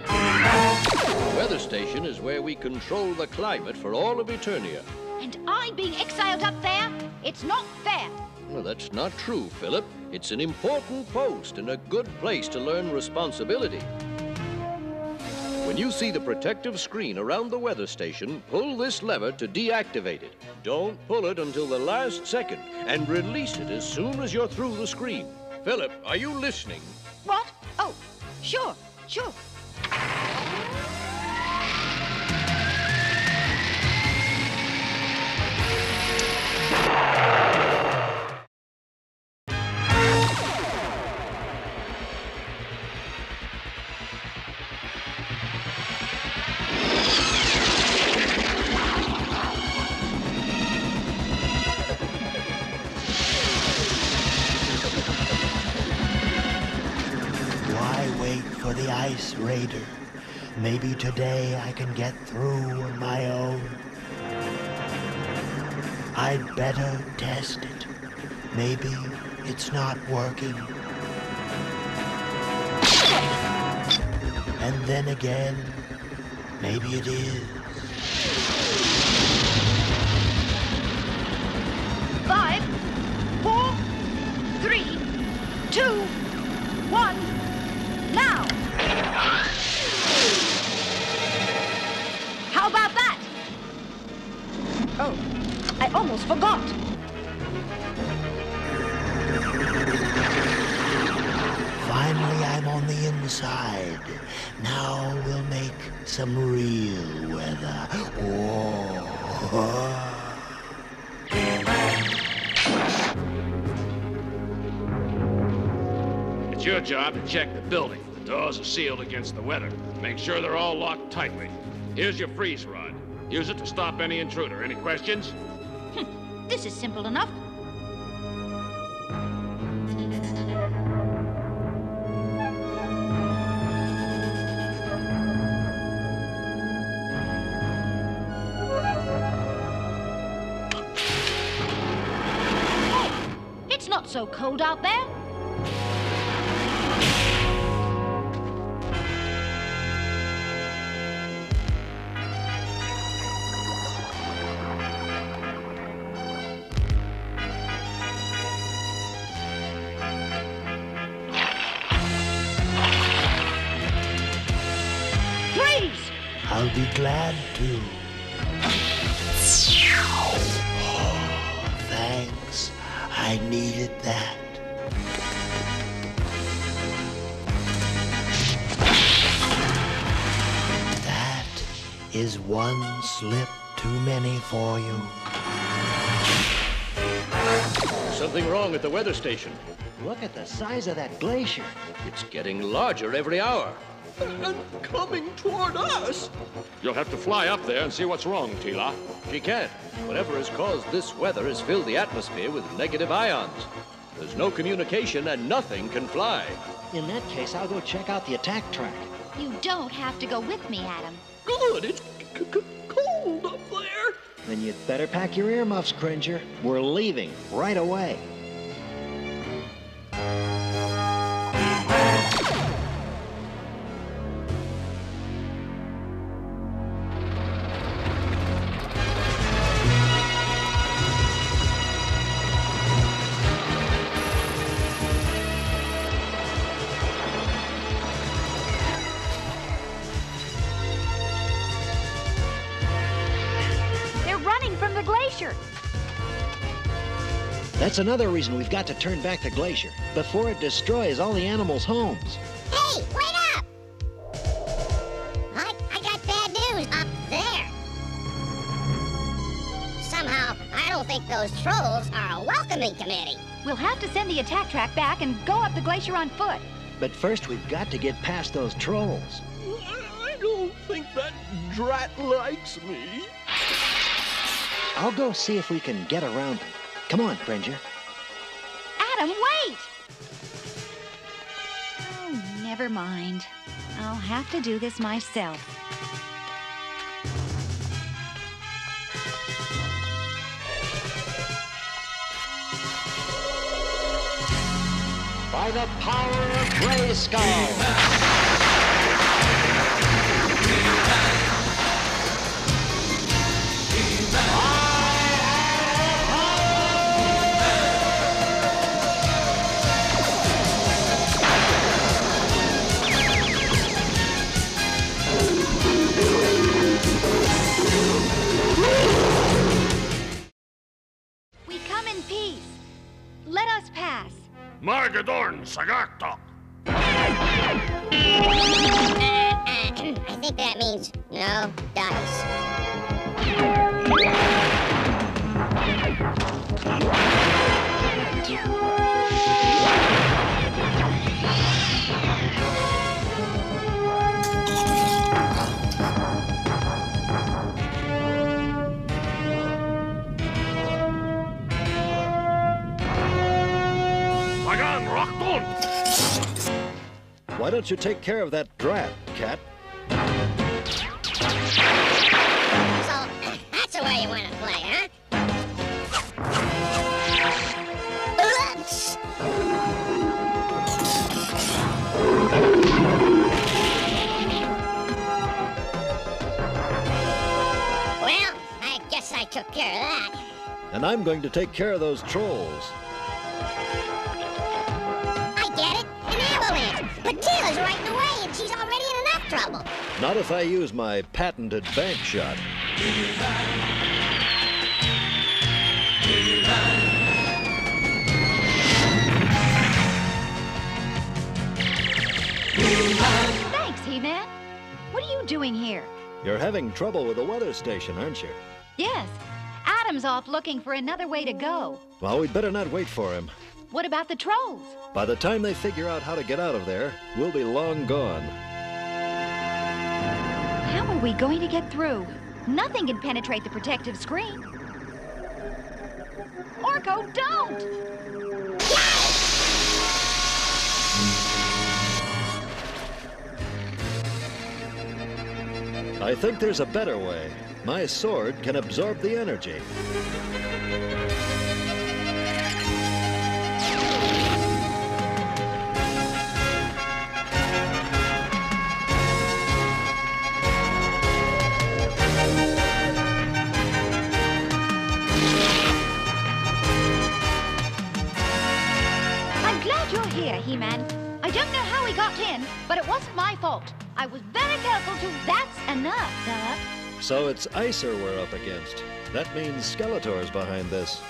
Speaker 10: The weather station is where we control the climate for all of Eternia.
Speaker 8: And I'm being exiled up there? It's not fair.
Speaker 10: Well, that's not true, Philip. It's an important post and a good place to learn responsibility. When you see the protective screen around the weather station, pull this lever to deactivate it. Don't pull it until the last second, and release it as soon as you're through the screen. Philip, are you listening?
Speaker 8: What? Oh, sure.
Speaker 9: For the ice raider. Maybe today I can get through on my own. I'd better test it. Maybe it's not working. And then again, maybe it is.
Speaker 8: 5, 4, 3, 2, 1. Now! How about that? Oh, I almost forgot.
Speaker 9: Finally, I'm on the inside. Now we'll make some real weather. Oh.
Speaker 5: It's your job to check the building. The doors are sealed against the weather. Make sure they're all locked tightly. Here's your freeze rod. Use it to stop any intruder. Any questions?
Speaker 8: This is simple enough. Hey, it's not so cold out there.
Speaker 9: I'll be glad to. Oh, thanks. I needed that. is one slip too many for you.
Speaker 10: Something wrong at the weather station.
Speaker 1: Look at the size of that glacier.
Speaker 10: It's getting larger every hour.
Speaker 3: And coming toward us.
Speaker 5: You'll have to fly up there and see what's wrong, Teela.
Speaker 10: She can't. Whatever has caused this weather has filled the atmosphere with negative ions. There's no communication and nothing can fly.
Speaker 1: In that case, I'll go check out the attack track.
Speaker 8: You don't have to go with me, Adam.
Speaker 3: Good, it's cold up there.
Speaker 1: Then you'd better pack your earmuffs, Cringer. We're leaving right away. That's another reason we've got to turn back the glacier before it destroys all the animals' homes.
Speaker 2: Hey, wait up! I got bad news up there. Somehow, I don't think those trolls are a welcoming committee.
Speaker 8: We'll have to send the attack track back and go up the glacier on foot.
Speaker 1: But first, we've got to get past those trolls.
Speaker 3: I don't think that drat likes me.
Speaker 1: I'll go see if we can get around them. Come on, Cringer.
Speaker 8: Adam, wait! Oh, never mind. I'll have to do this myself.
Speaker 1: By the power of Grayskull!
Speaker 12: Margadorn Sagacta!
Speaker 2: I think that means no dice.
Speaker 11: Why don't you take care of that drat, Cat?
Speaker 2: So, that's the way you want to play, huh? Oops! Well, I guess I took care of that.
Speaker 11: And I'm going to take care of those trolls.
Speaker 2: I get it. An avalanche. But Teela's right in the way, and she's already in enough trouble.
Speaker 11: Not if I use my patented bank shot.
Speaker 8: Thanks, He-Man. What are you doing here?
Speaker 11: You're having trouble with the weather station, aren't you?
Speaker 8: Yes. Adam's off looking for another way to go.
Speaker 11: Well, we'd better not wait for him.
Speaker 8: What about the trolls?
Speaker 11: By the time they figure out how to get out of there, we'll be long gone.
Speaker 8: How are we going to get through? Nothing can penetrate the protective screen. Orko, don't!
Speaker 11: I think there's a better way. My sword can absorb the energy.
Speaker 8: I'm glad you're here, He-Man. I don't know how we got in, but it wasn't my fault. I was very careful to... That's enough, Doug.
Speaker 11: So it's Icer we're up against. That means Skeletor's behind this.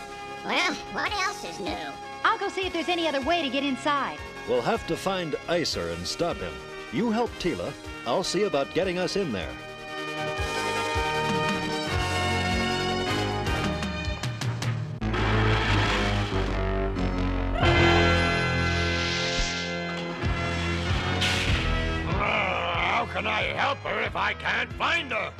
Speaker 2: Well, what else is new?
Speaker 8: I'll go see if there's any other way to get inside.
Speaker 11: We'll have to find Icer and stop him. You help Teela. I'll see about getting us in there.
Speaker 12: can I help her if I can't find her?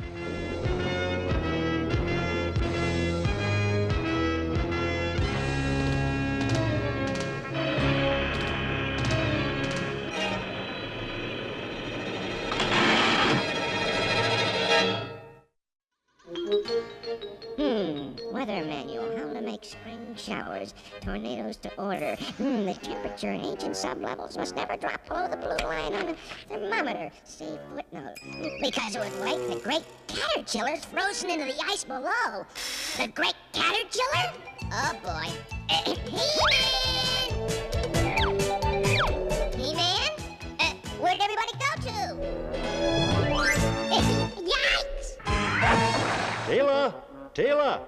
Speaker 2: Weather manual. How to make spring showers. Tornadoes to order. The temperature in ancient sublevels must never drop below the blue line on the thermometer. See footnote. Because it would wake the great caterpillars frozen into the ice below. The great caterpillar? Oh boy. He-Man! He-Man? Where'd everybody go to? Yikes!
Speaker 11: Teela! Teela!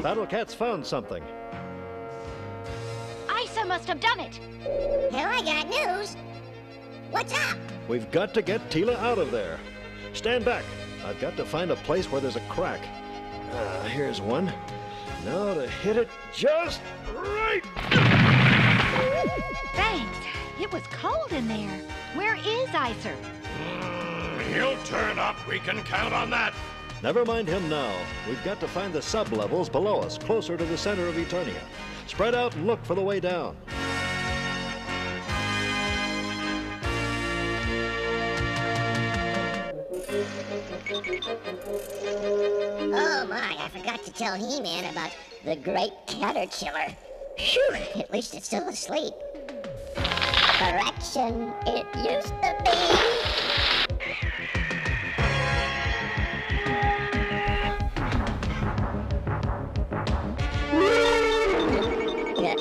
Speaker 11: Battle Cat's found something.
Speaker 8: Isa must have done it.
Speaker 2: Well, I got news. What's up?
Speaker 11: We've got to get Teela out of there. Stand back. I've got to find a place where there's a crack. Here's one. Now to hit it just right.
Speaker 8: Thanks. It was cold in there. Where is Iser?
Speaker 12: He'll turn up. We can count on that.
Speaker 11: Never mind him now. We've got to find the sublevels below us, closer to the center of Eternia. Spread out and look for the way down.
Speaker 2: Oh my, I forgot to tell He-Man about the great caterpillar. Phew, at least it's still asleep. Correction, it used to be.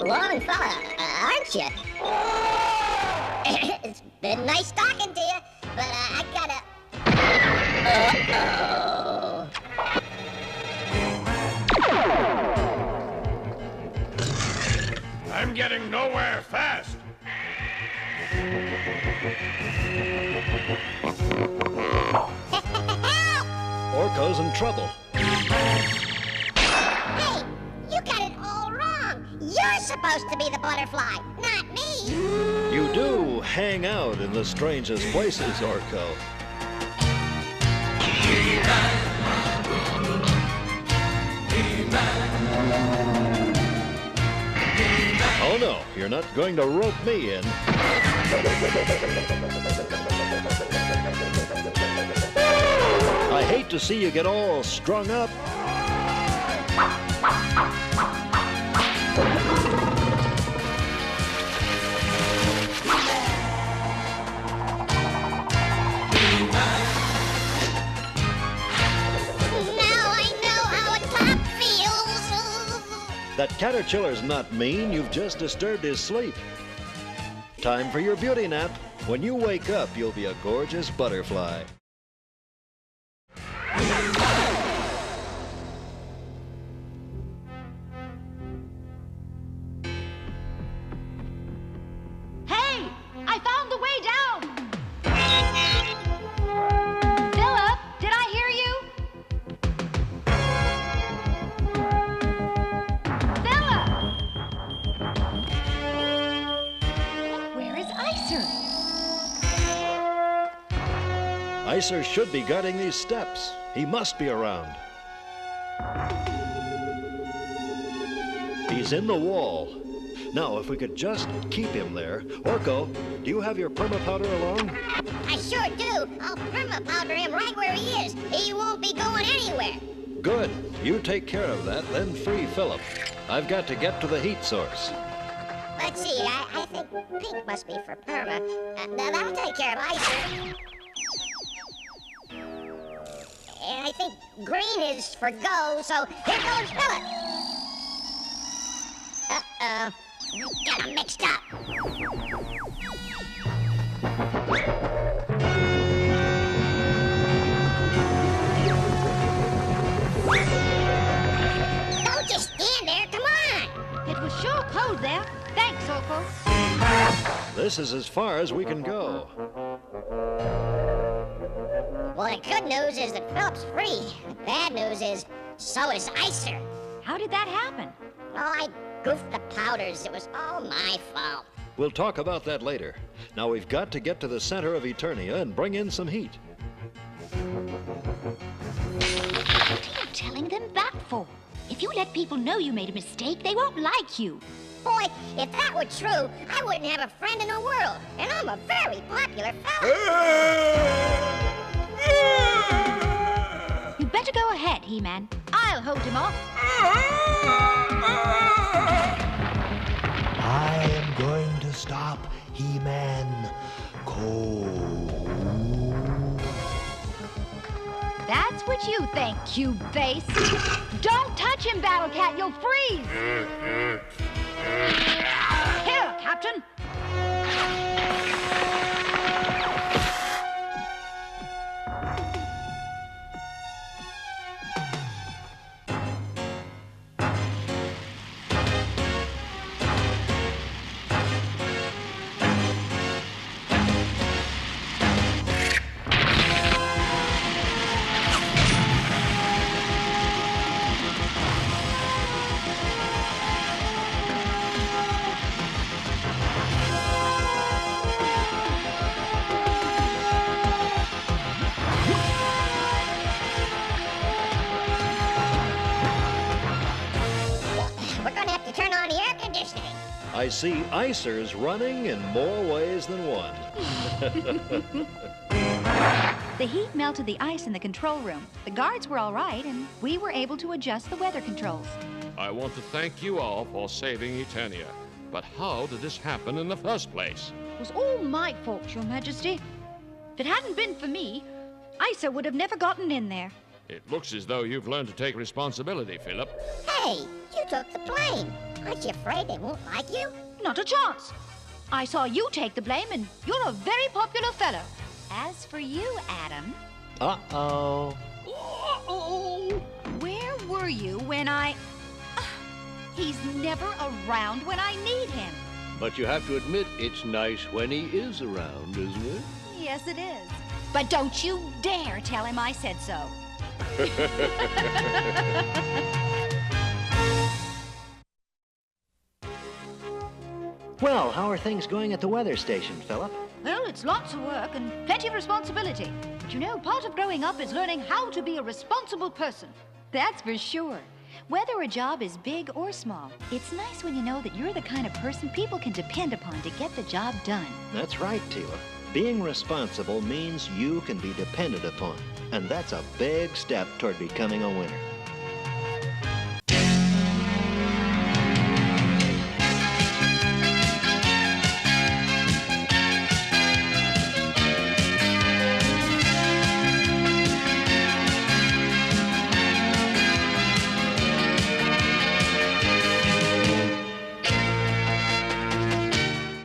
Speaker 2: Long fella, aren't you? It's been nice talking to you, but I gotta... Uh-oh.
Speaker 12: I'm getting nowhere fast.
Speaker 11: Orko's in trouble.
Speaker 2: Hey, you got it all wrong. You're supposed to be the butterfly, not me.
Speaker 11: You do hang out in the strangest places, Orko. Oh no, you're not going to rope me in. I hate to see you get all strung up. That caterpillar's not mean. You've just disturbed his sleep. Time for your beauty nap. When you wake up, you'll be a gorgeous butterfly.
Speaker 8: Hey! I found the way down! Philip, did I hear you?
Speaker 11: Iser should be guarding these steps. He must be around. He's in the wall. Now, if we could just keep him there. Orko, do you have your perma-powder along?
Speaker 2: I sure do. I'll perma-powder him right where he is. He won't be going anywhere.
Speaker 11: Good. You take care of that, then free Philip. I've got to get to the heat source.
Speaker 2: Let's see, I think pink must be for perma. Now that'll take care of Iser. And I think green is for go, so here goes Philip. Uh-oh. I got them mixed up. Don't just stand there, come on!
Speaker 8: It was sure cold there. Thanks, Orko.
Speaker 11: This is as far as we can go.
Speaker 2: Well, the good news is that Philip's free. The bad news is, so is Iser.
Speaker 8: How did that happen?
Speaker 2: Well, goofed the powders. It was all my fault.
Speaker 11: We'll talk about that later. Now we've got to get to the center of Eternia and bring in some heat.
Speaker 8: What are you telling them that for? If you let people know you made a mistake, they won't like you.
Speaker 2: Boy, if that were true, I wouldn't have a friend in the world. And I'm a very popular fella.
Speaker 8: You better go ahead, He-Man. I'll hold him off.
Speaker 17: I am going to stop He-Man cold.
Speaker 8: That's what you think, cube face. Don't touch him, Battle Cat. You'll freeze. Here, Captain.
Speaker 11: I see icers running in more ways than one.
Speaker 4: The heat melted the ice in the control room. The guards were all right, and we were able to adjust the weather controls.
Speaker 5: I want to thank you all for saving Eternia. But how did this happen in the first place?
Speaker 8: It was all my fault, Your Majesty. If it hadn't been for me, Isa would have never gotten in there.
Speaker 5: It looks as though you've learned to take responsibility, Philip.
Speaker 2: Hey, you took the blame. Aren't you afraid they won't like you?
Speaker 8: Not a chance. I saw you take the blame, and you're a very popular fellow.
Speaker 4: As for you, Adam...
Speaker 11: Uh-oh.
Speaker 8: Uh-oh.
Speaker 4: Where were you when I... He's never around when I need him.
Speaker 10: But you have to admit, it's nice when he is around, isn't it?
Speaker 4: Yes, it is. But don't you dare tell him I said so.
Speaker 1: Well, how are things going at the weather station, Philip?
Speaker 8: Well, it's lots of work and plenty of responsibility. But you know, part of growing up is learning how to be a responsible person.
Speaker 4: That's for sure. Whether a job is big or small, it's nice when you know that you're the kind of person people can depend upon to get the job done.
Speaker 1: That's right, Teela. Being responsible means you can be depended upon. And that's a big step toward becoming a winner.